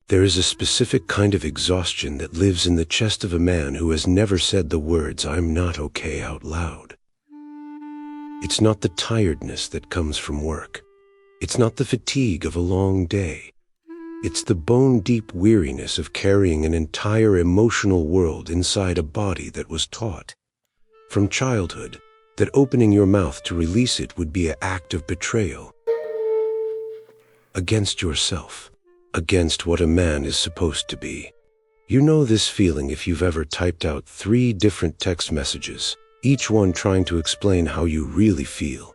There is a specific kind of exhaustion that lives in the chest of a man who has never said the words, "I'm not okay," out loud. It's not the tiredness that comes from work. It's not the fatigue of a long day. It's the bone-deep weariness of carrying an entire emotional world inside a body that was taught, from childhood, that opening your mouth to release it would be an act of betrayal against yourself, against what a man is supposed to be. You know this feeling if you've ever typed out 3 different text messages, each one trying to explain how you really feel,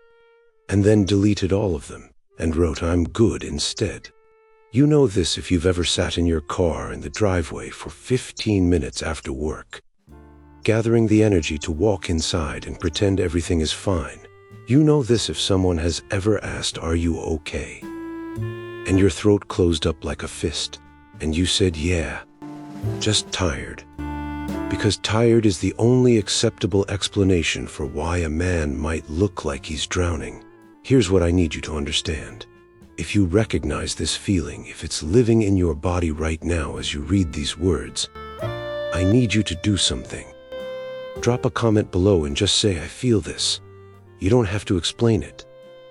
and then deleted all of them and wrote "I'm good" instead. You know this if you've ever sat in your car in the driveway for 15 minutes after work, gathering the energy to walk inside and pretend everything is fine. You know this if someone has ever asked, "Are you okay?" and your throat closed up like a fist, and you said, "Yeah, just tired." Because tired is the only acceptable explanation for why a man might look like he's drowning. Here's what I need you to understand. If you recognize this feeling, if it's living in your body right now as you read these words, I need you to do something. Drop a comment below and just say, "I feel this." You don't have to explain it.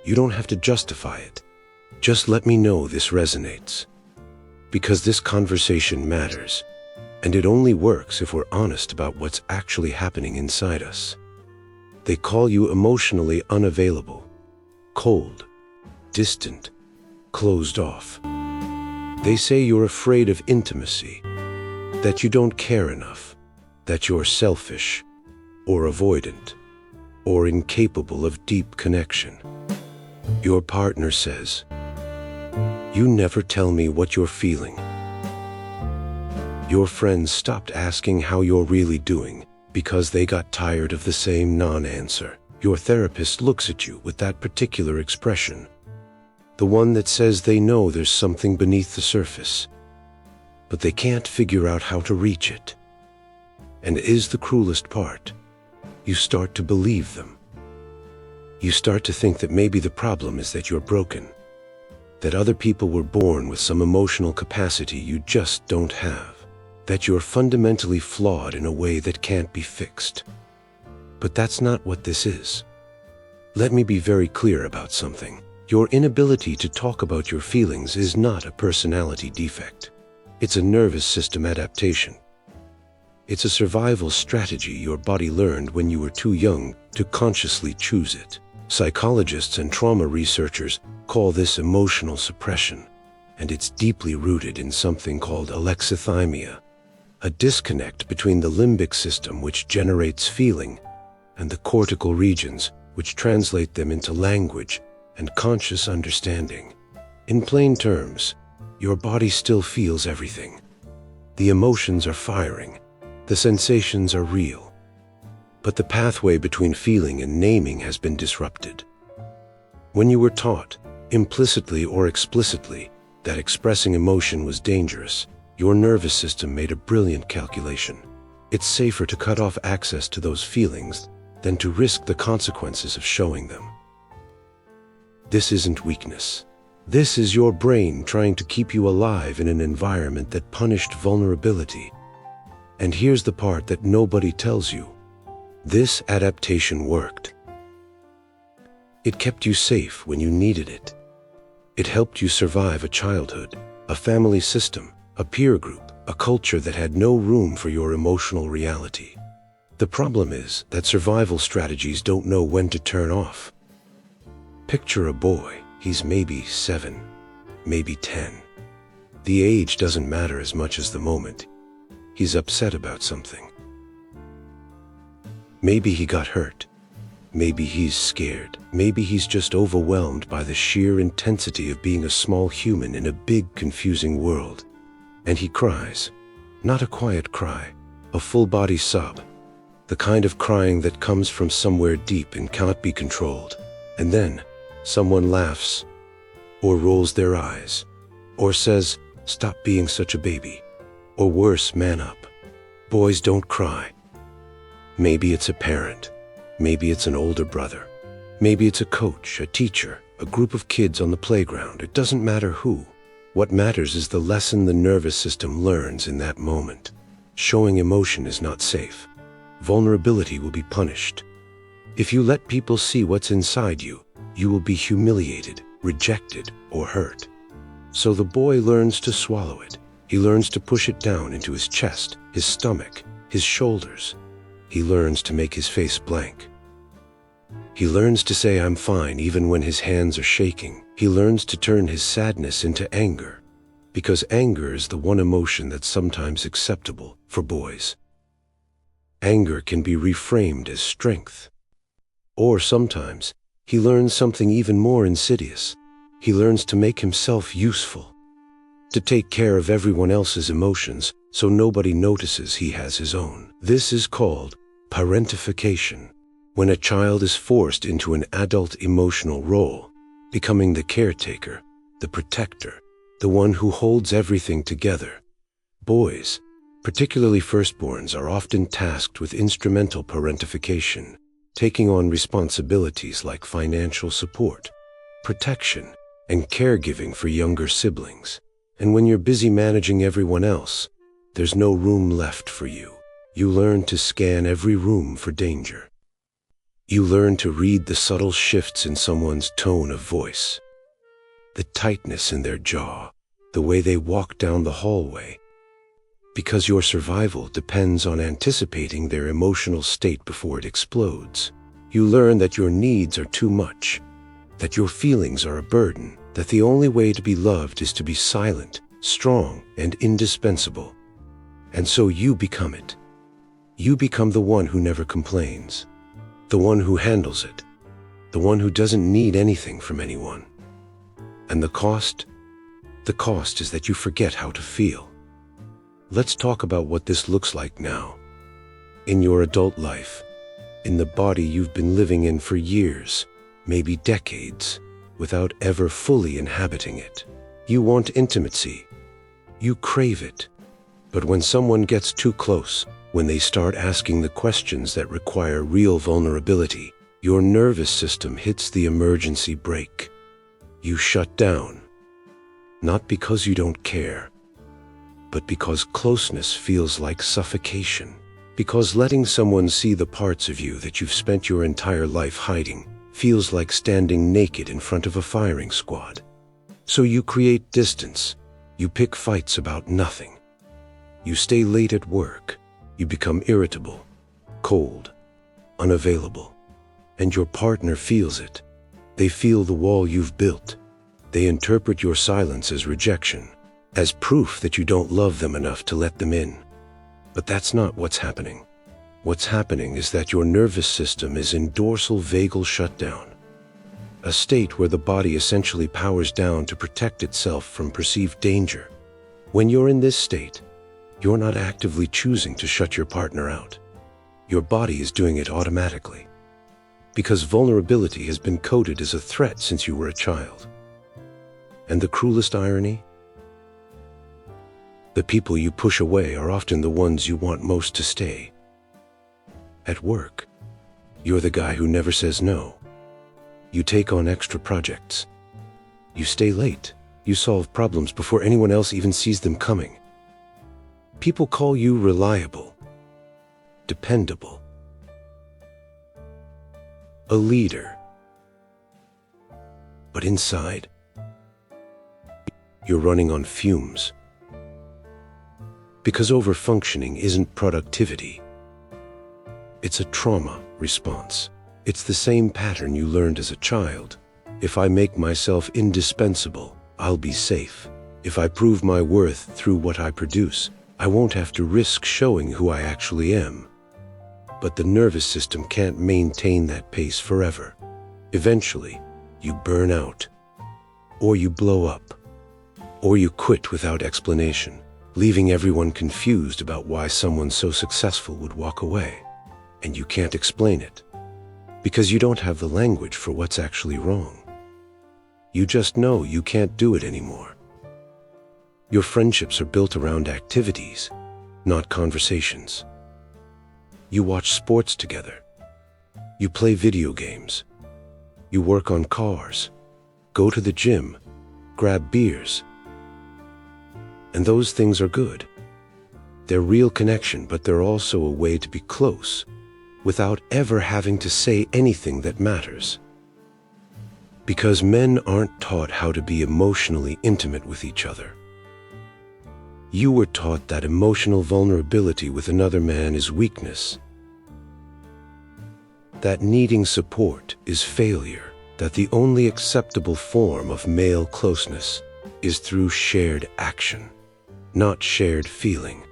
You don't have to justify it. Just let me know this resonates. Because this conversation matters, and it only works if we're honest about what's actually happening inside us. They call you emotionally unavailable, cold, distant, closed off. They say you're afraid of intimacy, that you don't care enough, that you're selfish, or avoidant, or incapable of deep connection. Your partner says, "You never tell me what you're feeling." Your friends stopped asking how you're really doing because they got tired of the same non-answer. Your therapist looks at you with that particular expression, the one that says they know there's something beneath the surface, but they can't figure out how to reach it. And it is the cruelest part. You start to believe them. You start to think that maybe the problem is that you're broken, that other people were born with some emotional capacity you just don't have, that you're fundamentally flawed in a way that can't be fixed. But that's not what this is. Let me be very clear about something. Your inability to talk about your feelings is not a personality defect. It's a nervous system adaptation. It's a survival strategy your body learned when you were too young to consciously choose it. Psychologists and trauma researchers call this emotional suppression, and it's deeply rooted in something called Alexithymia, a disconnect between the limbic system, which generates feeling, and the cortical regions, which translate them into language and conscious understanding. In plain terms, your body still feels everything. The emotions are firing, the sensations are real, but the pathway between feeling and naming has been disrupted. When you were taught, implicitly or explicitly, that expressing emotion was dangerous, your nervous system made a brilliant calculation. It's safer to cut off access to those feelings than to risk the consequences of showing them. This isn't weakness. This is your brain trying to keep you alive in an environment that punished vulnerability. And here's the part that nobody tells you. This adaptation worked. It kept you safe when you needed it. It helped you survive a childhood, a family system, a peer group, a culture that had no room for your emotional reality. The problem is that survival strategies don't know when to turn off. Picture a boy. He's maybe 7, maybe 10. The age doesn't matter as much as the moment. He's upset about something. Maybe he got hurt. Maybe he's scared. Maybe he's just overwhelmed by the sheer intensity of being a small human in a big, confusing world. And he cries. Not a quiet cry, a full-body sob. The kind of crying that comes from somewhere deep and cannot be controlled. And then, someone laughs, or rolls their eyes, or says, "Stop being such a baby," or worse, "Man up." Boys don't cry. Maybe it's a parent. Maybe it's an older brother. Maybe it's a coach, a teacher, a group of kids on the playground. It doesn't matter who. What matters is the lesson the nervous system learns in that moment. Showing emotion is not safe. Vulnerability will be punished. If you let people see what's inside you, you will be humiliated, rejected, or hurt. So the boy learns to swallow it. He learns to push it down into his chest, his stomach, his shoulders. He learns to make his face blank. He learns to say, "I'm fine," even when his hands are shaking. He learns to turn his sadness into anger, because anger is the one emotion that's sometimes acceptable for boys. Anger can be reframed as strength. Or sometimes, he learns something even more insidious. He learns to make himself useful, to take care of everyone else's emotions so nobody notices he has his own. This is called parentification, when a child is forced into an adult emotional role, becoming the caretaker, the protector, the one who holds everything together. Boys, particularly firstborns, are often tasked with instrumental parentification, taking on responsibilities like financial support, protection, and caregiving for younger siblings. And when you're busy managing everyone else, there's no room left for you. You learn to scan every room for danger. You learn to read the subtle shifts in someone's tone of voice, the tightness in their jaw, the way they walk down the hallway, because your survival depends on anticipating their emotional state before it explodes. You learn that your needs are too much, that your feelings are a burden, that the only way to be loved is to be silent, strong, and indispensable. And so you become it. You become the one who never complains, the one who handles it, the one who doesn't need anything from anyone. And the cost? The cost is that you forget how to feel. Let's talk about what this looks like now. In your adult life, in the body you've been living in for years, maybe decades, without ever fully inhabiting it. You want intimacy. You crave it. But when someone gets too close, when they start asking the questions that require real vulnerability, your nervous system hits the emergency brake. You shut down. Not because you don't care, but because closeness feels like suffocation. Because letting someone see the parts of you that you've spent your entire life hiding feels like standing naked in front of a firing squad. So you create distance. You pick fights about nothing. You stay late at work. You become irritable, cold, unavailable. And your partner feels it. They feel the wall you've built. They interpret your silence as rejection, as proof that you don't love them enough to let them in. But that's not what's happening. What's happening is that your nervous system is in dorsal vagal shutdown, a state where the body essentially powers down to protect itself from perceived danger. When you're in this state, you're not actively choosing to shut your partner out. Your body is doing it automatically, because vulnerability has been coded as a threat since you were a child. And the cruelest irony? The people you push away are often the ones you want most to stay. At work, you're the guy who never says no. You take on extra projects. You stay late. You solve problems before anyone else even sees them coming. People call you reliable, dependable, a leader. But inside, you're running on fumes. Because overfunctioning isn't productivity. It's a trauma response. It's the same pattern you learned as a child. If I make myself indispensable, I'll be safe. If I prove my worth through what I produce, I won't have to risk showing who I actually am. But the nervous system can't maintain that pace forever. Eventually, you burn out, or you blow up, or you quit without explanation, leaving everyone confused about why someone so successful would walk away. And you can't explain it, because you don't have the language for what's actually wrong. You just know you can't do it anymore. Your friendships are built around activities, not conversations. You watch sports together. You play video games. You work on cars, go to the gym, grab beers. And those things are good. They're real connection, but they're also a way to be close without ever having to say anything that matters. Because men aren't taught how to be emotionally intimate with each other. You were taught that emotional vulnerability with another man is weakness, that needing support is failure, that the only acceptable form of male closeness is through shared action, not shared feeling.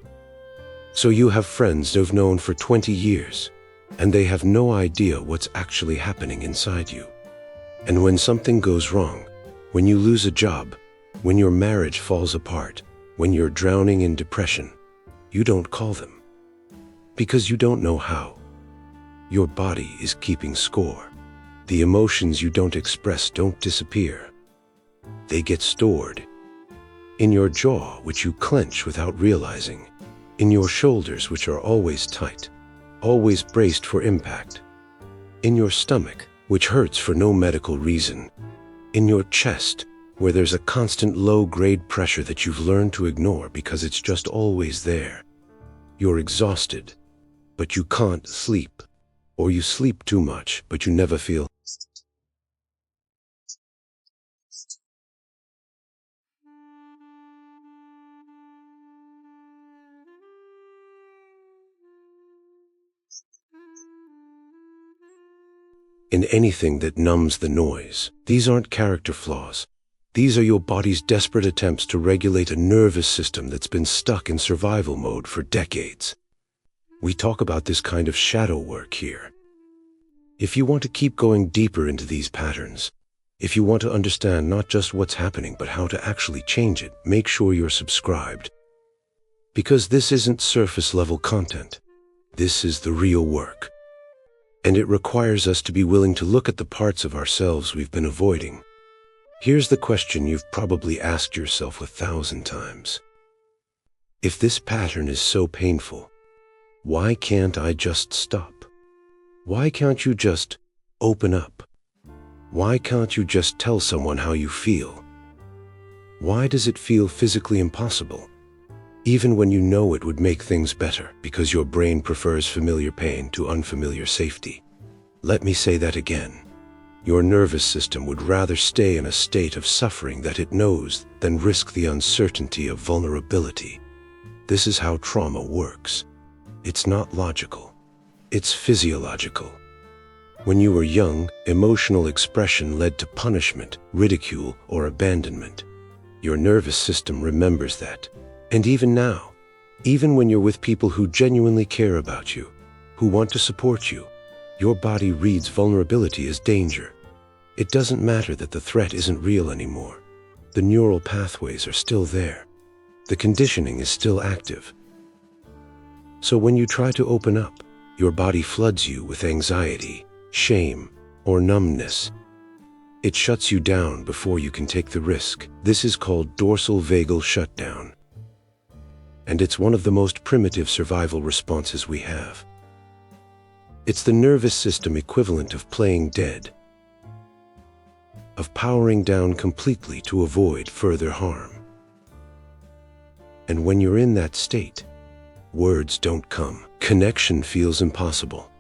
So you have friends you've known for 20 years, and they have no idea what's actually happening inside you. And when something goes wrong, when you lose a job, when your marriage falls apart, when you're drowning in depression, you don't call them. Because you don't know how. Your body is keeping score. The emotions you don't express don't disappear. They get stored. In your jaw, which you clench without realizing. In your shoulders, which are always tight, always braced for impact. In your stomach, which hurts for no medical reason. In your chest, where there's a constant low-grade pressure that you've learned to ignore because it's just always there. You're exhausted, but you can't sleep. Or you sleep too much, but you never feel. In anything that numbs the noise. These aren't character flaws. These are your body's desperate attempts to regulate a nervous system that's been stuck in survival mode for decades. We talk about this kind of shadow work here. If you want to keep going deeper into these patterns, if you want to understand not just what's happening but how to actually change it, make sure you're subscribed. Because this isn't surface-level content. This is the real work. And it requires us to be willing to look at the parts of ourselves we've been avoiding. Here's the question you've probably asked yourself 1,000 times. If this pattern is so painful, why can't I just stop? Why can't you just open up? Why can't you just tell someone how you feel? Why does it feel physically impossible? Even when you know it would make things better because your brain prefers familiar pain to unfamiliar safety. Let me say that again. Your nervous system would rather stay in a state of suffering that it knows than risk the uncertainty of vulnerability. This is how trauma works. It's not logical. It's physiological. When you were young, emotional expression led to punishment, ridicule, or abandonment. Your nervous system remembers that. And even now, even when you're with people who genuinely care about you, who want to support you, your body reads vulnerability as danger. It doesn't matter that the threat isn't real anymore. The neural pathways are still there. The conditioning is still active. So when you try to open up, your body floods you with anxiety, shame, or numbness. It shuts you down before you can take the risk. This is called dorsal vagal shutdown. And it's one of the most primitive survival responses we have. It's the nervous system equivalent of playing dead, of powering down completely to avoid further harm. And when you're in that state, words don't come. Connection feels impossible.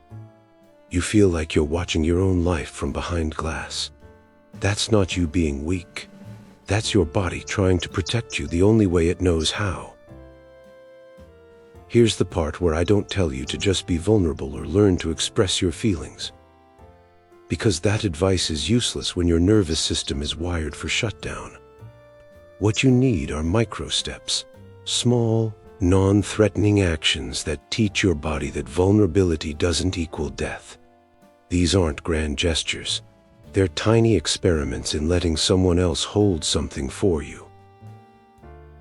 You feel like you're watching your own life from behind glass. That's not you being weak. That's your body trying to protect you the only way it knows how. Here's the part where I don't tell you to just be vulnerable or learn to express your feelings. Because that advice is useless when your nervous system is wired for shutdown. What you need are micro steps, small, non-threatening actions that teach your body that vulnerability doesn't equal death. These aren't grand gestures. They're tiny experiments in letting someone else hold something for you.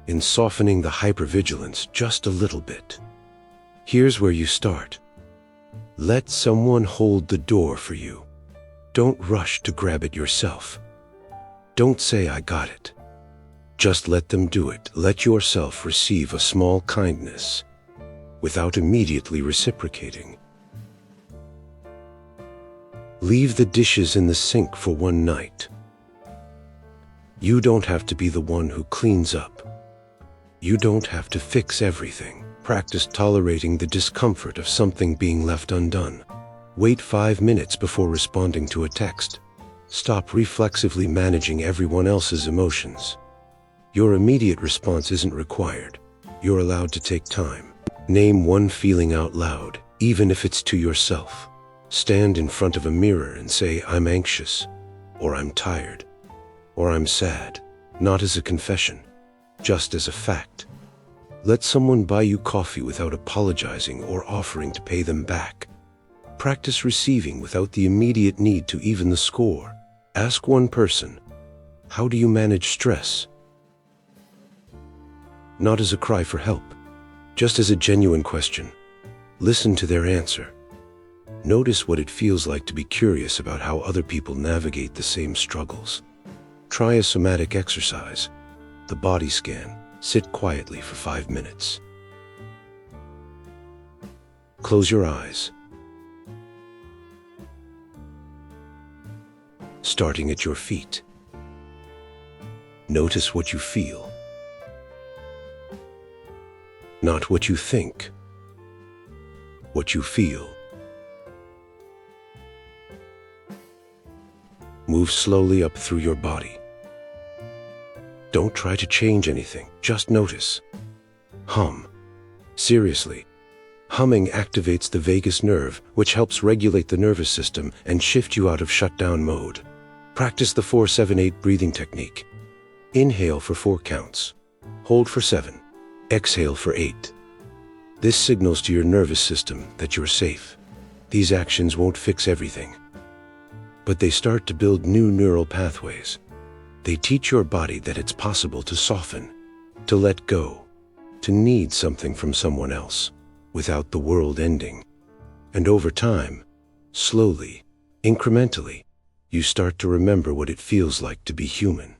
In softening the hypervigilance just a little bit. Here's where you start. Let someone hold the door for you. Don't rush to grab it yourself. Don't say, "I got it." Just let them do it. Let yourself receive a small kindness without immediately reciprocating. Leave the dishes in the sink for one night. You don't have to be the one who cleans up. You don't have to fix everything. Practice tolerating the discomfort of something being left undone. Wait 5 minutes before responding to a text. Stop reflexively managing everyone else's emotions. Your immediate response isn't required. You're allowed to take time. Name one feeling out loud, even if it's to yourself. Stand in front of a mirror and say, "I'm anxious," or "I'm tired," or "I'm sad," not as a confession, just as a fact. Let someone buy you coffee without apologizing or offering to pay them back. Practice receiving without the immediate need to even the score. Ask one person, "How do you manage stress?" Not as a cry for help, just as a genuine question. Listen to their answer. Notice what it feels like to be curious about how other people navigate the same struggles. Try a somatic exercise, the body scan. Sit quietly for 5 minutes. Close your eyes. Starting at your feet. Notice what you feel. Not what you think. What you feel. Move slowly up through your body. Don't try to change anything, just notice. Hum. Seriously. Humming activates the vagus nerve, which helps regulate the nervous system and shift you out of shutdown mode. Practice the 4-7-8 breathing technique. Inhale for 4 counts. Hold for 7. Exhale for 8. This signals to your nervous system that you're safe. These actions won't fix everything, but they start to build new neural pathways. They teach your body that it's possible to soften, to let go, to need something from someone else, without the world ending. And over time, slowly, incrementally, you start to remember what it feels like to be human.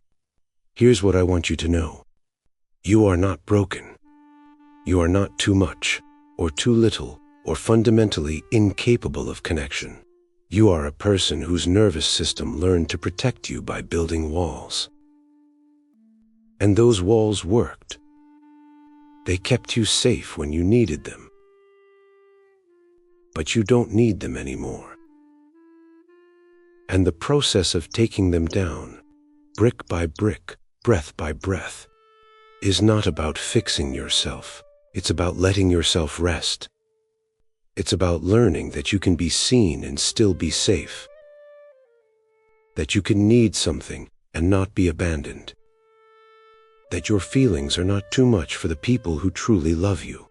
Here's what I want you to know. You are not broken. You are not too much, or too little, or fundamentally incapable of connection. You are a person whose nervous system learned to protect you by building walls. And those walls worked. They kept you safe when you needed them. But you don't need them anymore. And the process of taking them down, brick by brick, breath by breath, is not about fixing yourself. It's about letting yourself rest. It's about learning that you can be seen and still be safe. That you can need something and not be abandoned. That your feelings are not too much for the people who truly love you.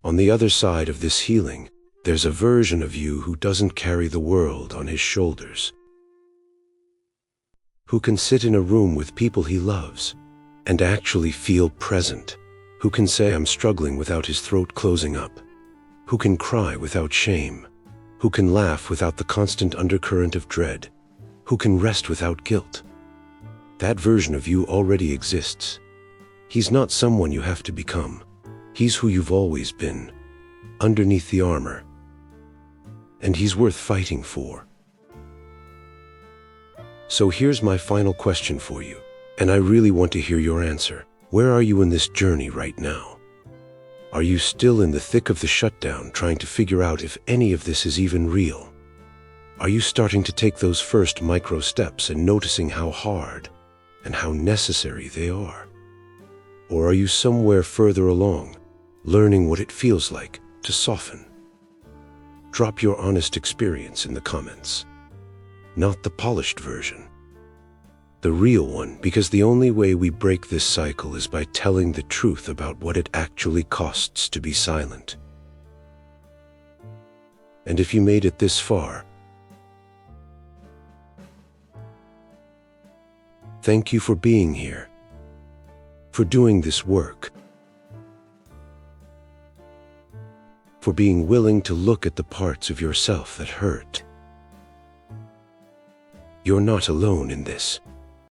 On the other side of this healing, there's a version of you who doesn't carry the world on his shoulders. Who can sit in a room with people he loves and actually feel present. Who can say, "I'm struggling," without his throat closing up. Who can cry without shame. Who can laugh without the constant undercurrent of dread. Who can rest without guilt. That version of you already exists. He's not someone you have to become. He's who you've always been, underneath the armor. And he's worth fighting for. So here's my final question for you, and I really want to hear your answer. Where are you in this journey right now? Are you still in the thick of the shutdown, trying to figure out if any of this is even real? Are you starting to take those first micro steps and noticing how hard and how necessary they are? Or are you somewhere further along, learning what it feels like to soften? Drop your honest experience in the comments. Not the polished version. The real one, because the only way we break this cycle is by telling the truth about what it actually costs to be silent. And if you made it this far, thank you for being here, for doing this work, for being willing to look at the parts of yourself that hurt. You're not alone in this.